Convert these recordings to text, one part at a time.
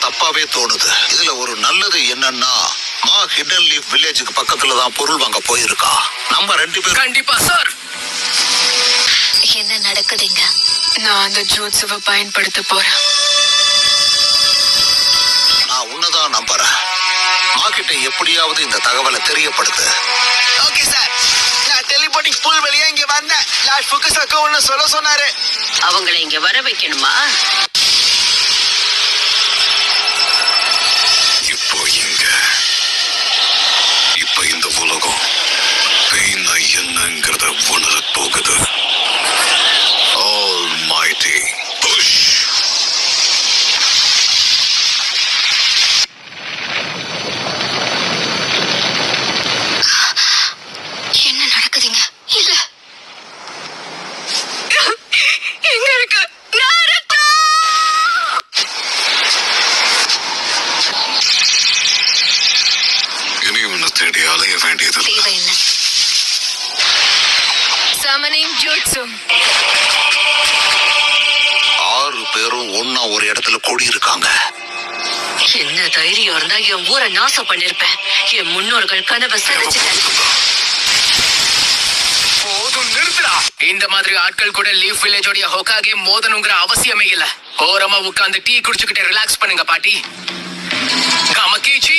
தப்பாவே தோணுது. இதுல ஒரு நல்லது என்னன்னா ஹிடன் லீஃப் வில்லேஜுக்கு பக்கத்துல தான் பொருள் வாங்க போயிருக்கா. நம்ம 2 பேரும் கண்டிப்பா சார். என்ன நடக்குதுங்க? நான் அந்த ஜோத்ஸவை பயன்படுத்த போறேன். நான் உன்னதான் நம்புறேன். கிட்ட எப்படியாவது இந்த தகவலை தெரியப்படுத்து. Okay sir. நான் டெலிபோனிக் பூல் வழியா இங்க வந்தேன். லாஸ்ட் ஃபோக்கஸ் அக்கா ஒன்னு சொல்ல சொன்னாரு. அவங்களை இங்க வர வைக்கணுமா? இப்போ இந்த உலகம் என்னங்கிறத உணர போகுது. Almighty push. என்ன நடக்குதுங்க? இல்ல எங்க இருக்கு இனி உன்னை தேடி அலைய வேண்டியது தேவை என்ன? சமனிங் ஜூட்ஸு. 6 பேரும் ஒன்னா ஒரு இடத்துல கூடி இருக்காங்க. என்ன தைரியம் இருந்தா என் ஊரை நாசம் பண்ணிருப்பேன். என் முன்னோர்கள் கனவை சிதைச்சிட்டேன். போதும், நிறுத்துடா. இந்த மாதிரி ஆட்கள் கூட லீஃப் வில்லேஜோட ஹோகாகே மோதனுங்கிற அவசியமே இல்ல. ஓரமா உட்கார்ந்து டீ குடிச்சுக்கிட்டு ரிலாக்ஸ் பண்ணுங்க பாட்டி. கமக்கீச்சி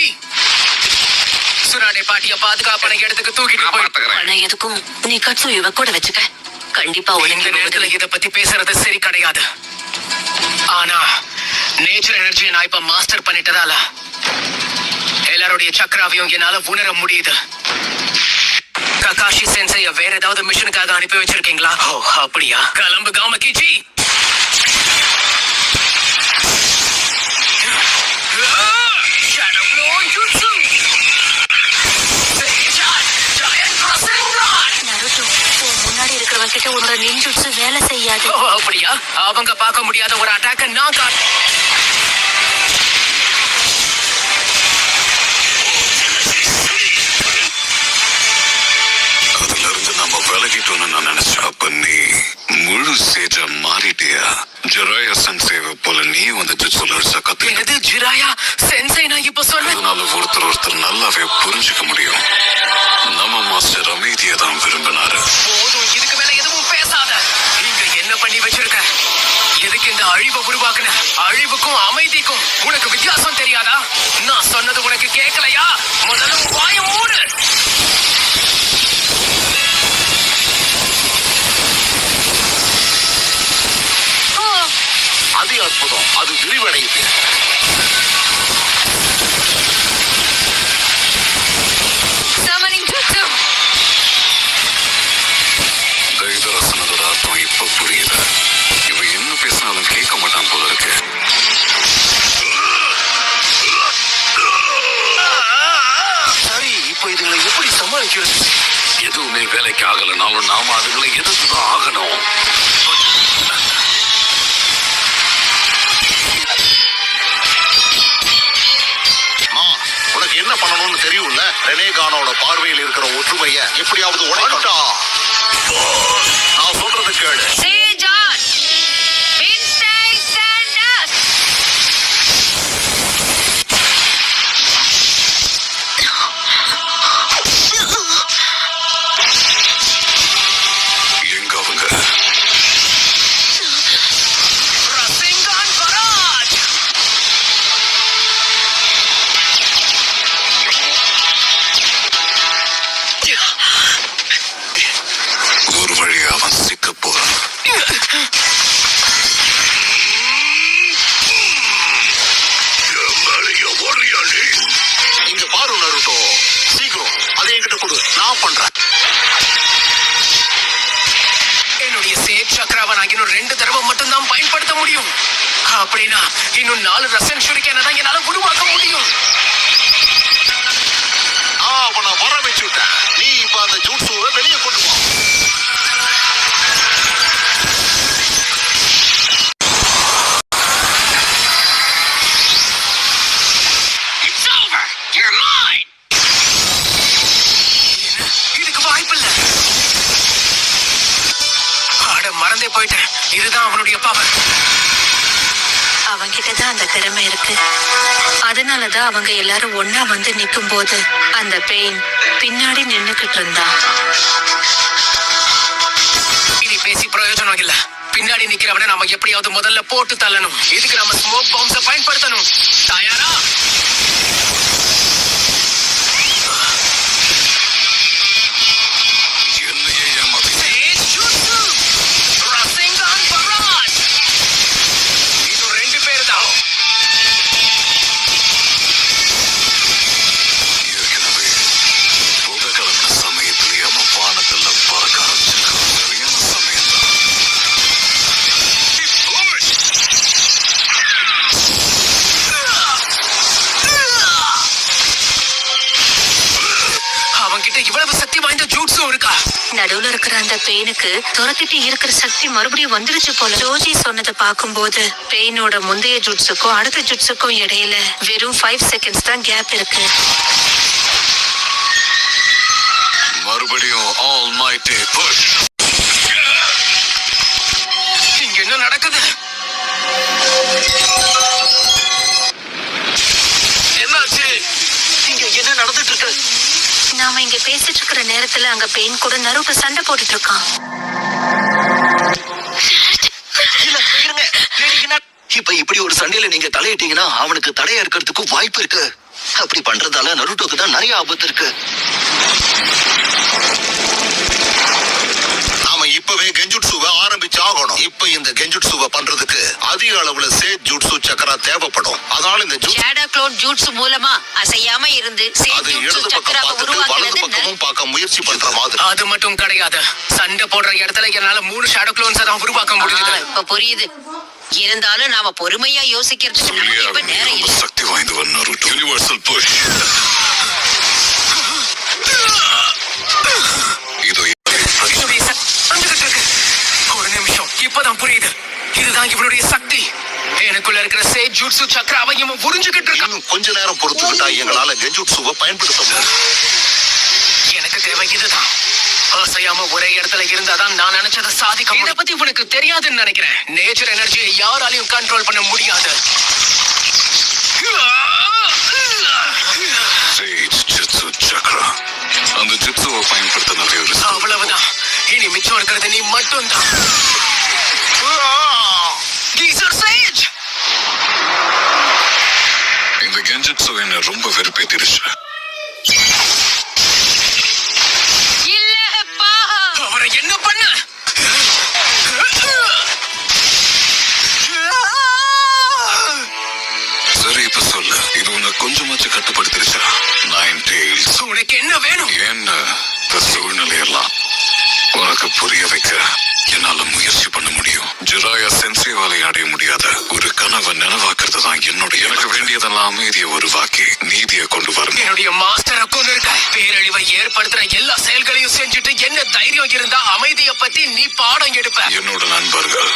சுனாடே பாட்டிய பாதுகாப்பான இடத்துக்கு தூக்கிட்டு போய். ஆனா எதுக்கும் நீ கட்சுயுவ கூட வச்சுக்க. கண்டிப்பா இந்த ஒழுங்கு நேரத்துல இத பத்தி பேசுறது சரி கிடையாது. ஆனா நேச்சர் எனர்ஜியை நான் இப்ப மாஸ்டர் பண்ணிட்டதால எல்லாருடைய சக்கராவையும் என்னால உணர முடியுது. ககாஷி சென்சைய வேற ஏதாவது மிஷனுக்காக அனுப்பி வச்சிருக்கீங்களா? ஓ அப்படியா? கிளம்பு காமக்கிச்சி. முன்னாடி இருக்கிறவங்க கிட்ட உன்னோட நின்ஜுட்சு வேலை செய்யாது. அப்படியா? அவங்க பார்க்க முடியாத ஒரு அட்டாக்க நான் அதுல இருந்து நம்ம விலகிட்டோம்னு நான் நினைச்சேன். அப்ப நீ முழு சேஜ மாறிட்டியா? ஜிராயா சென்சேவை போல நீ வந்து ஜுட்சுலர்ஸ கத்து. எது ஜிராயா சென்சை? நான் இப்ப சொன்னேன். அதனால ஒருத்தர் நல்லாவே புரிஞ்சுக்க முடியும். நம்ம மாஸ்டர் அமைதியை தான் விரும்பினாரு. போதும், இதுக்கு மேல எதுவும் பேசாத. இங்க என்ன பண்ணி வச்சிருக்க? எதுக்கு இந்த அழிவை உருவாக்குன? அழிவுக்கும் அமைதிக்கும் உனக்கு வித்தியாசம் தெரியாதா? நான் சொன்னது உனக்கு கேட்கலையா? முதல்ல வாய மூடு. அது அற்புதம். அது விரிவடையுது. சமனிங் ஜூட்ஸு. தைதரசனோட அர்த்தம் இப்ப புரியுது. இவ என்ன பேசினாலும் கேட்க மாட்டான் போல இருக்கு. சரி, இப்ப இதுங்களை எப்படி சமாளிக்கிறது? எதுவுமே வேலைக்கு ஆகலனாலும் நாம அதுங்களை எதிர்த்துதான் ஆகணும். உனக்கு என்ன பண்ணணும்னு தெரியும்ல? ரெனேகானோட பார்வையில் இருக்கிற ஒற்றுமைய எப்படியாவது உடைக்கட்டா. நான் சொல்றது கேளு. எங்க அவங்க? ஒரு வழியா அவன் சிக்க போறான். இங்க பாரு நருட்டோ, சீக்கிரம் அதை என்கிட்ட கொடு, நான் பண்றேன். என்னுடைய சேட் சக்கராவை நான் இன்னும் 2 தடவை மட்டும் தான் பயன்படுத்த முடியும். அப்படின்னா இன்னும் 4 ரசன் ஷுரிக்கேனை தான் என்னால உருவாக்க முடியும். அவனை வர வச்சுட்டேன். நீ இப்ப அந்த ஜூட்சுவை வெளியே கொண்டு வா. இதுக்கு வாய்ப்பில்லை. மறந்தே போயிட்டேன். இதுதான் அவனுடைய பவர். அவன்கிட்ட தான் அந்த திறமை இருக்கு. அதனாலதான் அவங்க எல்லாரும் ஒன்னா வந்து நிக்கும் போது அந்த பெயின் பின்னாடி நின்னுகிட்டு இருந்தா. இனி பேசி பிரயோஜனம் இல்ல. பின்னாடி நிக்கிறவனை நாம எப்படியாவது முதல்ல போட்டு தள்ளணும். இதுக்கு நம்ம ஸ்மோக் பாம்ஸ பயன்படுத்தணும். தயாரா? என்னையே ஏமாத்தி Senjutsu! Rasengan Barrage! இது 2 பேர் தான். ஏற்கனவே புகை கலந்த சமயத்திலேயே அவன் வானத்துல பறக்க ஆரம்பிச்சிருக்கான். சரியான சமயம் தான். அவன்கிட்ட இவ்வளவு சக்தி வாய்ந்த ஜூட்ஸு இருக்கா? நடுவுல இருக்கிற அந்த பெயினுக்கு துரத்திட்டு இருக்கிற சக்தி மறுபடியும் வந்துருச்சு போல. ஜோஜி சொன்னதை பார்க்கும்போது பெயினோட முந்தைய ஜுட்ஸுக்கும் அடுத்த ஜுட்ஸுக்கும் இடையில வெறும் 5 செகண்ட்ஸ் தான் கேப் இருக்கு. மறுபடியும் ஆல்மைட்டி புஷ். இங்க என்ன நடக்குது? என்னாச்சு? இங்க என்ன நடந்துட்டு இருக்கு? நாம இங்க பேசிட்டு இருக்கிற நேரத்துல அங்க பெயின் கூட நருட்டு சண்டை போட்டுட்டு இருக்கான். இல்ல, இருங்க. லேடிக்குன்னா, இப்ப இப்படி ஒரு சண்டையில நீங்க தலையிட்டீங்கன்னா அவனுக்கு தடையா இருக்கிறதுக்கு வாய்ப்பு இருக்கு. அப்படி பண்றதால நருட்டோக்கு தான் நிறைய ஆபத்து இருக்கு. நாம இப்பவே கெஞ்சுட்சுவை ஆரம்பிச்சு ஆகணும். இப்ப இந்த கெஞ்சுட்சுவை பண்றதுக்கு அதிக அளவுல சேட் ஜூட்சு சக்கரா தேவைப்படும். அதனால இந்த ஷேடோ க்ளோன் ஜூட்ஸ் மூலமா அசையாம இருந்து அது இடது பக்கம் பார்த்துட்டு வலது பக்கமும் பார்க்க முயற்சி பண்ற மாதிரி. அது மட்டும் கிடையாது. சண்டை போடுற இடத்துல என்னால 3 ஷேடோ க்ளோன்ஸ் தான் உருவாக்க முடியுது. இப்ப புரியுது. இருந்தாலும் நாம பொறுமையா யோசிக்கிறதுக்கு நமக்கு இப்ப நேரம் ரொம்ப இல்லை. சக்தி வாய்ந்தவன் நருட்டோ. Universal push. இதோ இவனுடைய வந்துகிட்டு இருக்கு. ஒரு நிமிஷம், இப்பதான் புரியுது. இதுதான் இவனுடைய சக்தி. எனக்குள்ள இருக்கிற சேட் ஜூட்சு சக்கராவை இவன் உறிஞ்சுகிட்டு இருக்கான். இன்னும் கொஞ்ச நேரம் பொறுத்துக்கிட்டா எங்களால கெஞ்சுட்சுவை பயன்படுத்த முடியும். எனக்கு தேவை இதுதான். அசையாம ஒரே இடத்துல இருந்தாதான் நான் நினைச்சதை சாதிக்க முடியும். இதை பத்தி உனக்கு தெரியாதுன்னு நினைக்கிறேன். நேச்சர் எனர்ஜியை யாராலையும் கண்ட்ரோல் பண்ண முடியாது. Sage jutsu Chakra. அந்த ஜுட்சுவை பயன்படுத்தினாலே ஒரு அவ்வளவுதான். இனி மிச்சம் இருக்கிறது நீ மட்டும்தான். Geyser Sage! இந்த கெஞ்சுட்சு என்ன ரொம்ப வெறுப்பேத்திருச்சு. அவரை என்ன பண்ண? சரி, இப்ப சொல்லு, இது உன்னை கொஞ்சமாச்சு கட்டுப்படுத்திருச்சா? 9 Tails. உனக்கு என்ன வேணும்? என்ன இந்த சூழ்நிலையெல்லாம் உனக்கு புரிய வைக்க என்னால முயற்சி பண்ண முடியும். ஜிராயா சென்சேவாலை அடைய முடியாத ஒரு கனவை நினைவாக்குறது தான் என்னுடைய. எனக்கு வேண்டியதெல்லாம் அமைதியை உருவாக்கி நீதியை கொண்டு வரணும். என்னுடைய மாஸ்டரை கொண்டு இருக்க. பேரழிவை ஏற்படுத்துற எல்லா செயல்களையும் செஞ்சுட்டு என்ன தைரியம் இருந்தா அமைதியை பத்தி நீ பாடம் எடுப்ப. என்னோட நண்பர்கள்,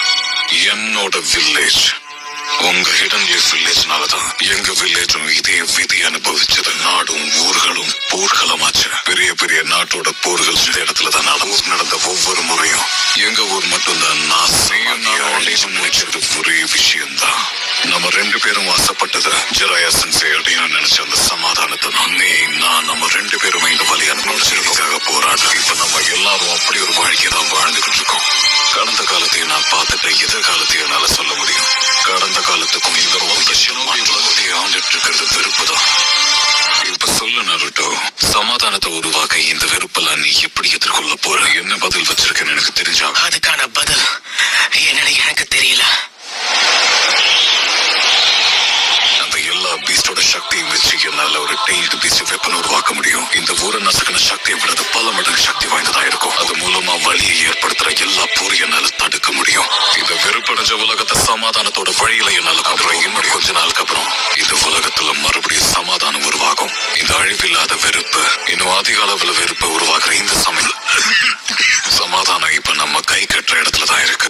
என்னோட வில்லேஜ், உங்க ஹிடன் லீஃப் வில்லேஜ்னாலதான் எங்க வில்லேஜும் இதே விதி அனுபவிச்சது. நாடும் ஊர்களும் போர்களமாச்சு. பெரிய பெரிய நாட்டோட போர்கள் இந்த இடத்துலதான் நடந்த ஒவ்வொரு முறையும் எங்க ஊர் மட்டும்தான் நினைச்சது ஒரே விஷயம்தான். நம்ம 2 பேரும் ஆசைப்பட்டது ஜெராயா சென்சே அடையணும்னு நினைச்ச அந்த சமாதானத்தை தான். நம்ம 2 பேரும் இந்த வழி அனுபவிச்சதுக்காக போராட. இப்ப நம்ம எல்லாரும் அப்படி ஒரு வாழ்க்கையை தான் வாழ்ந்துகிட்டு இருக்கோம். கடந்த காலத்தையும் நான் பார்த்துட்டு எதிர்காலத்தையும் என்னால சொல்ல முடியும். கடந்த காலத்துக்கும் இந்த உலகத்தையும் ஆண்டுட்டு இருக்கிறது வெறுப்பு தான். இப்ப சொல்லு நருட்டோ, சமாதானத்தை உருவாக்க இந்த வெறுப்பெல்லாம் நீ எப்படி எதிர்கொள்ள போற? என்ன பதில் வச்சிருக்கேன்னு எனக்கு தெரிஞ்சா. அதுக்கான பதில் என்னன்னு எனக்கு தெரியல. அந்த எல்லா பீஸ்டோட சக்தியும் வச்சு என்னால ஒரு டெய்ல்டு பீஸ்ட் வெப்பன் உருவாக்க முடியும். இந்த ஊரை நசுக்கின சக்தியை விட அது பல மடங்கு சக்தி வாய்ந்ததா இருக்கும். அது மூலமா வழியை ஏற்படுத்துற எல்லா போரையும் என்னால தடுக்க முடியும். இந்த வெறுப்படைஞ்ச உலகத்தை சமாதானத்தோட வழியில என்னால அப்புறம் இன்னும் கொஞ்ச நாளுக்கு அப்புறம் இந்த உலகத்துல மறுபடியும் சமாதானம் உருவாகும். இந்த அழிவில்லாத வெறுப்பு, இன்னும் அதிக அளவுல வெறுப்பை உருவாக்குற இந்த சமயம் சமாதானம் இப்ப நம்ம கை கட்டுற இடத்துலதான் இருக்கு.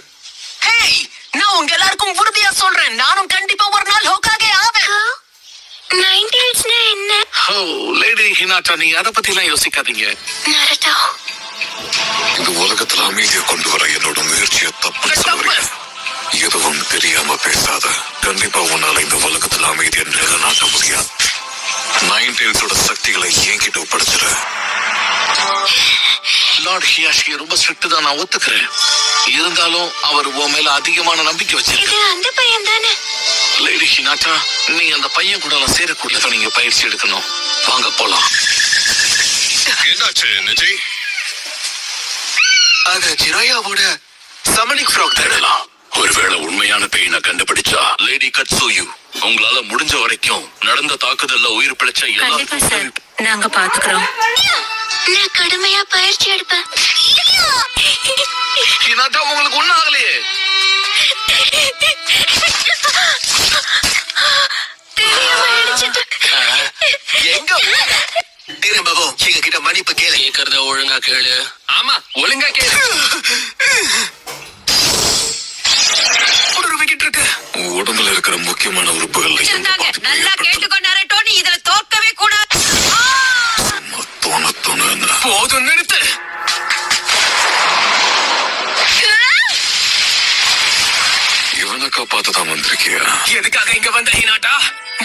ஹேய், நான் உங்க எல்லாருக்கும் உறுதியா சொல்றேன், நானும் கண்டிப்பா ஒரு நாள் ஹோக்காகே ஆவேன். 9 Tailsனா என்ன? லேடி ஹினாட்டா, நீங்க அதை பத்தி எல்லாம் யோசிக்காதீங்க. நருட்டோ, இந்த உலகத்துல அமைதியை கொண்டு வர என்னோட முயற்சியை தப்புன்னு சொல்றீங்க. எதுவும் தெரியாம பேசாத. கண்டிப்பா உன்னால இந்த உலகத்துல அமைதியை நிலைநாட்ட முடியாது. நைன்டீன்ஸோட சக்திகளை என்கிட்ட ஒப்படைச்சிட. லார்ட் ஹியாஷி ரொம்ப ஸ்ட்ரிக்ட் தான், நான் ஒத்துக்கிறேன். இருந்தாலும் அவர் உன் மேல அதிகமான நம்பிக்கை வச்சிருக்க. இது அந்த பையன் தானே? லேடி ஹினாட்டா, நீ அந்த பையன் கூட எல்லாம் சேரக்கூடாது. நீங்க பயிற்சி எடுக்கணும். வாங்க போலாம். என்னாச்சு நிஜி? அது ஜிராயாவோட சமனிக் ஃப்ராக் தேடலாம். ஒருவேளை உண்மையான பெயினை கண்டுபிடிச்சா லேடி கட்சூயு உங்களால முடிஞ்ச வரைக்கும் நடந்த தாக்குதல்ல உயிர் பிழைச்ச கண்டிப்பா சார், நாங்க பாத்துக்கிறோம். நான் கடுமையா பயிற்சி எடுப்பேன். ஹினாட்டா, உங்களுக்கு ஒண்ணும் ஆகலையே? தெரியாம அடிச்சிட்டு. எங்க திரும்பவும் எங்க கிட்ட மன்னிப்பு கேளு. கேக்குறத ஒழுங்கா கேளு. ஆமா, ஒழுங்கா கேளு. ஒரு விக்கெட் இருக்கு. உடம்புல இருக்கிற முக்கியமான உறுப்புகள் நல்லா கேட்டுக்கொண்டாரு டோனி, இதுல தோக்கவே கூடாது. போதும், நிறுத்து. இவனை காப்பாத்ததான் வந்திருக்கியா? எதுக்காக இங்க வந்த ஹினாட்டா?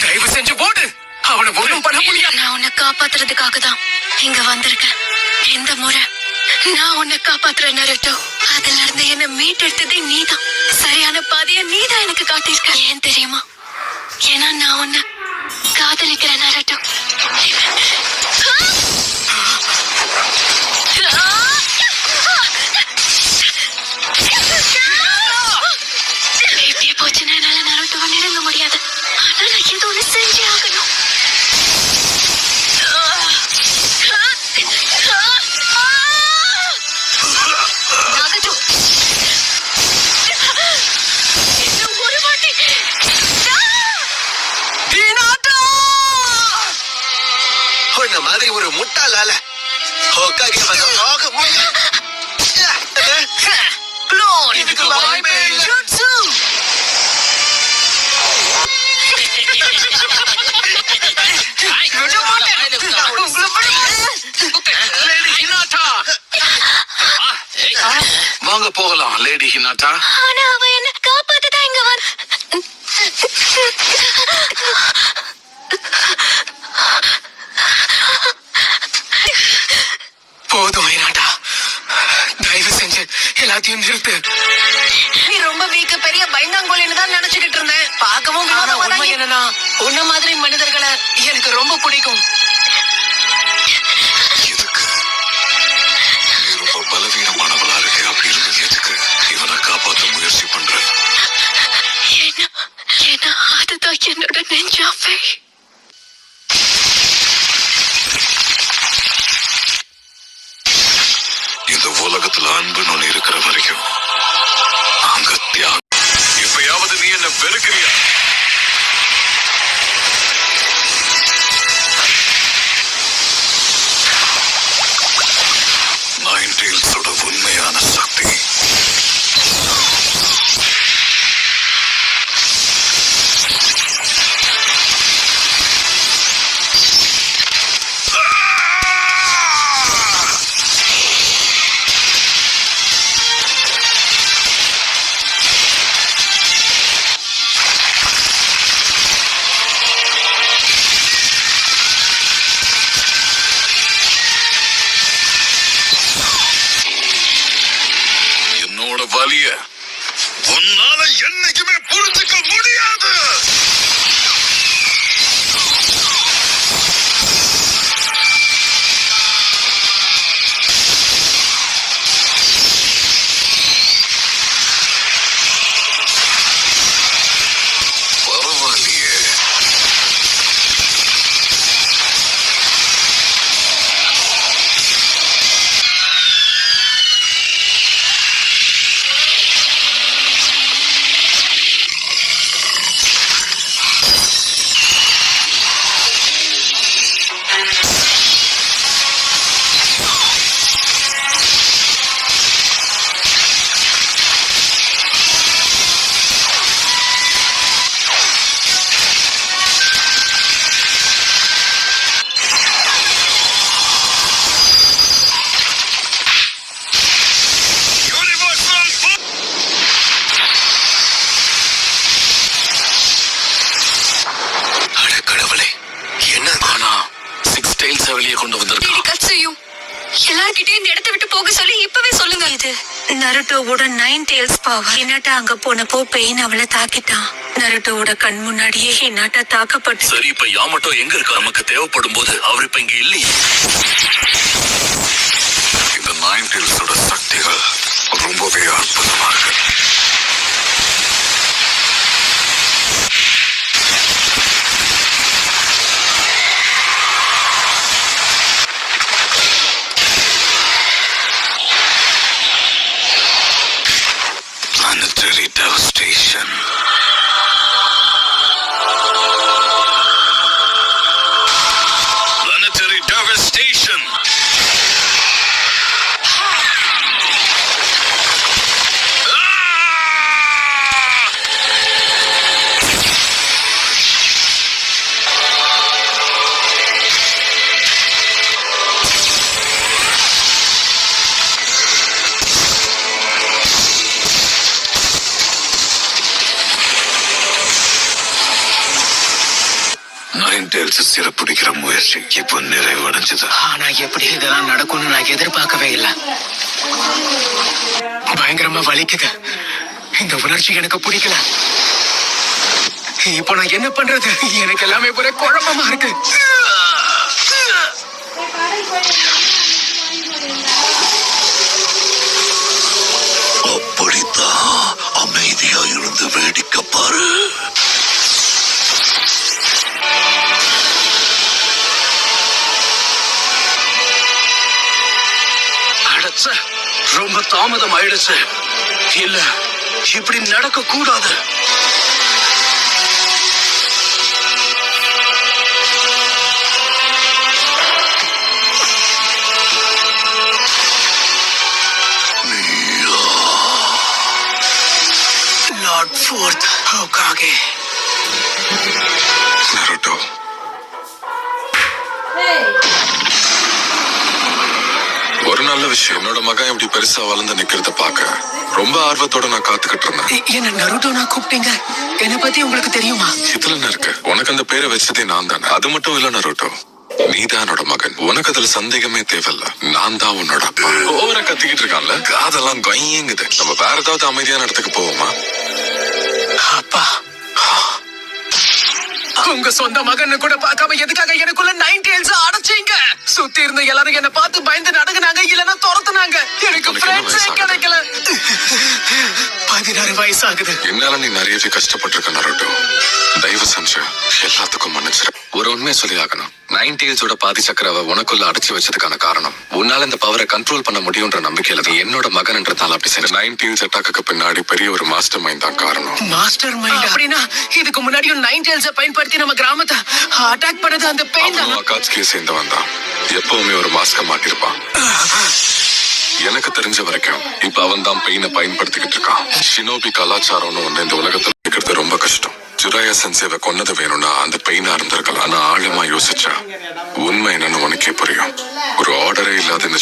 தயவு செஞ்சு போடு. அவனை ஒண்ணும் பண்ண முடியாது. நான் உன்னை காப்பாத்துறதுக்காக தான் இங்க வந்திருக்கேன். இந்த முறை நான் உன்னை காப்பாத்துறேன் நருட்டோ. அதுல இருந்து என்ன மீட்டெடுத்ததே நீதான். சரியான பாதைய நீதான் எனக்கு காட்டியிருக்க. ஏன் தெரியுமா? ஏன்னா நான் உன்னை காதலிக்கிறேன் நருட்டோ. இப்படியே போச்சுன்னா என்னால நருட்டோவை நெருங்க முடியாது. ஆனா நான் ஏதோ ஒண்ணு செஞ்சே ஆகணும். இந்த மாதிரி ஒரு முட்டாளால ஹோக்காகே ஆக முடியும். இதுக்கு வாய்ப்பே இல்ல. லேடி ஹினாட்டா, வாங்க போகலாம். லேடி ஹினாட்டா, ஆனா அவ என்ன காப்பாத்துதான் இங்க வந்து. போதும் ஹினாட்டா, தயவு செஞ்சு எல்லாத்தையும் நிறுத்து. நீ ரொம்ப வீக்க பெரிய பயந்தாங்கோலின்னு தான் நினைச்சுக்கிட்டு இருந்தேன். பார்க்கவும் உண்மை என்னன்னா, உன்ன மாதிரி மனிதர்களை எனக்கு ரொம்ப பிடிக்கும். எதுக்கு? நீ ரொம்ப பலவீனமானவளா இருக்கு. அப்படி இருந்து எதுக்கு இவனை காப்பாற்ற முயற்சி பண்ற? ஏன்னா அதுதான் என்னோட நெஞ்சாவே. இந்த உலகத்துல அன்புன்னு ஒண்ணு இருக்கிற வரைக்கும் அங்க தியாகம். இப்பயாவது நீ என்ன வெறுக்கிறியா? நைன்டீன்ஸோட உண்மையான சக்தி கிட்டே இந்த இடத்தை விட்டு போக சொல்லி இப்பவே சொல்லுங்க. இது நருட்டோவோட 9 டெய்ல்ஸ் பவர். ஹினாட்டா அங்க போனப்போ பெயின் அவளை தாக்கிட்டான். நருட்டோவோட கண் முன்னாடியே ஹினாட்டா தாக்கப்பட்டு. சரி, இப்ப யாமட்டோ எங்க இருக்கா? நமக்கு தேவைப்படும் போது அவர் இப்ப இங்க இல்லையே. இந்த 9 டெய்ல்ஸோட சக்திகள் ரொம்பவே அற்புதமா இருக்கு. Planetary devastation. Planetary devastation. சிறப்பிடிக்கிற முயற்சி இப்போ நிறைவடைஞ்சது. ஆனா எப்படி இதெல்லாம் நடக்கும்னு நான் எதிர்பார்க்கவே இல்லை. பயங்கரமா வலிக்குது. இந்த உணர்ச்சி எனக்கு பிடிக்கல. இப்போ நான் என்ன பண்றது? எனக்கு எல்லாமே ஒரே குழப்பமா இருக்கு. அப்படித்தான் அமைதியா இருந்து வேடிக்கை பாரு. ரொம்ப தாமதம் ஆயிடுச்சு. இல்ல, இப்படி நடக்க கூடாது. Lord fourth ஹோகாகே. நருட்டோ, ஒரு நல்ல விஷயம். என்னோட மகன் இப்படி பெருசா வளர்ந்து நிக்கிறத பாக்க ரொம்ப ஆர்வத்தோட நான் காத்துக்கிட்டு இருந்தேன். என்ன நருட்டோ நான் கூப்பிட்டீங்க? என்னை பத்தி உங்களுக்கு தெரியுமா? இதுல என்ன இருக்கு? உனக்கு அந்த பேரை வச்சதே நான் தானே. அது மட்டும் இல்ல நருட்டோ, நீதான் என்னோட மகன். உனக்கு அதுல சந்தேகமே தேவையில்ல. நான் தான் உன்னோட அப்பா. ஓவரா கத்திக்கிட்டு இருக்கான்ல, காதெல்லாம் கொய்யுங்குது. நம்ம வேற ஏதாவது அமைதியான இடத்துக்கு போவோமா? அப்பா, உங்க சொந்த மகன்னு கூட பார்க்காம எதுக்காக எனக்குள்ள 9 டெய்ல்ஸ் அடைச்சீங்க? சுத்தி இருந்த எல்லாரும் என்ன பார்த்து பயந்து நடுங்குனாங்க, இல்லன்னா துரத்துனாங்க. எனக்கு உனக்கு என்ன ஃப்ரெண்ட்ஸே வயசாகுது? கிடைக்கல. 16 வயசாகுது. என்னால நீ நிறையவே கஷ்டப்பட்டிருக்க நருட்டோ. தயவு செஞ்சு எல்லாத்துக்கும் மன்னிச்சிரு. ஒரு உண்மையை சொல்லி ஆகணும். 9 டெய்ல்ஸோட பாதி சக்கரவை உனக்குள்ள அடைச்சு வச்சதுக்கான காரணம், உன்னால இந்த பவரை கண்ட்ரோல் பண்ண முடியும்ன்ற நம்பிக்கையில நீ என்னோட மகன்ன்றதால அப்படி செஞ்ச. 9 டெய்ல்ஸ் அட்டாக்கு பின்னாடி பெரிய ஒரு மாஸ்டர் மைண்ட் தான் காரணம். மாஸ்டர் மைண்ட் அப்படின்னா இதுக்கு முன்னாடியும் 9 டெய்ல்ஸை பயன்படுத்தி நம்ம கிராமத்தை அட்டாக் பண்ணது அந்த பெயின் தான். அக்காட்சியை சேர்ந்தவன் தான். எப்பவுமே ஒரு மாஸ்க மாட்டிருப்பான். எனக்கு தெரிஞ்ச வரைக்கும் இப்ப அவன் தான் பெயினை பயன்படுத்திக்கிட்டு இருக்கான். ஷினோபி கலாச்சாரம்னு ஒண்ணு இந்த உலகத்துல இருக்கிறது ரொம்ப கஷ்டம். ஜுராயா சென்சேவை கொன்னது வேணும்னா அந்த பெயினா இருந்திருக்கலாம். ஆனா ஆழமா யோசிச்சா உண்மை என்னன்னு உனக்கே புரியும். ஒரு ஆர்டரே இல்லாத இந்த